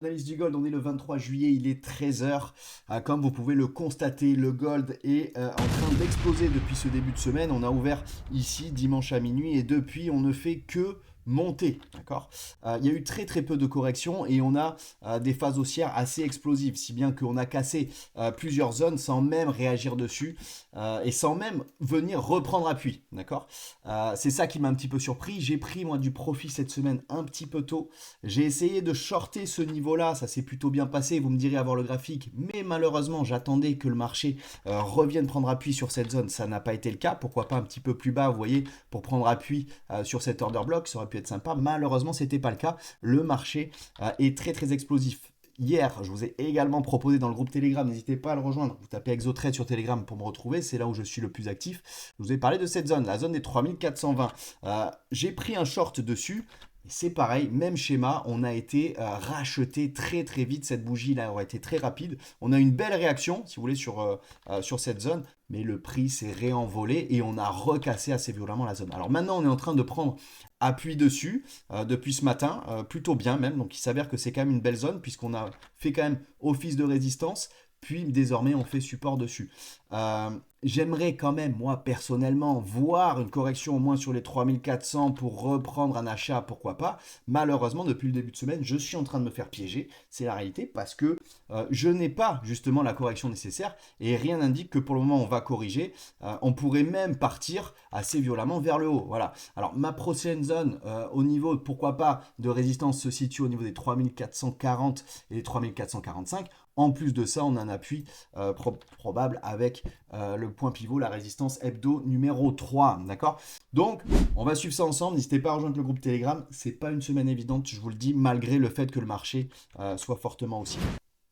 Analyse du gold, on est le 23 juillet, il est 13 heures. Comme vous pouvez le constater, le gold est en train d'exploser depuis ce début de semaine. On a ouvert ici dimanche à minuit et depuis on ne fait que monter. D'accord. Il y a eu très peu de corrections et on a des phases haussières assez explosives, si bien qu'on a cassé plusieurs zones sans même réagir dessus et sans même venir reprendre appui. D'accord. C'est ça qui m'a un petit peu surpris. J'ai pris moi du profit cette semaine un petit peu tôt. J'ai essayé de shorter ce niveau-là, ça s'est plutôt bien passé, vous me direz avoir le graphique, mais malheureusement j'attendais que le marché revienne prendre appui sur cette zone, ça n'a pas été le cas, pourquoi pas un petit peu plus bas, vous voyez, pour prendre appui sur cet order block, ça aurait pu être sympa, malheureusement c'était pas le cas, le marché est très explosif. Hier, je vous ai également proposé dans le groupe Telegram, n'hésitez pas à le rejoindre, vous tapez Exotrade sur Telegram pour me retrouver, c'est là où je suis le plus actif. Je vous ai parlé de cette zone, la zone des 3420. J'ai pris un short dessus, c'est pareil, même schéma, on a été racheté très vite, cette bougie là aurait été très rapide. On a une belle réaction, si vous voulez, sur cette zone, mais le prix s'est réenvolé et on a recassé assez violemment la zone. Alors maintenant, on est en train de prendre appui dessus depuis ce matin, plutôt bien même, donc il s'avère que c'est quand même une belle zone puisqu'on a fait quand même office de résistance. Puis désormais on fait support dessus. J'aimerais quand même, moi personnellement, voir une correction au moins sur les 3400 pour reprendre un achat, pourquoi pas. Malheureusement, depuis le début de semaine, je suis en train de me faire piéger. C'est la réalité parce que je n'ai pas justement la correction nécessaire et rien n'indique que pour le moment on va corriger. On pourrait même partir assez violemment vers le haut. Voilà. Alors ma prochaine zone au niveau, pourquoi pas, de résistance se situe au niveau des 3440 et les 3445. En plus de ça, on a un appui probable avec le point pivot, la résistance hebdo numéro 3. D'accord. Donc, on va suivre ça ensemble. N'hésitez pas à rejoindre le groupe Telegram. C'est pas une semaine évidente, je vous le dis, malgré le fait que le marché soit fortement haussier.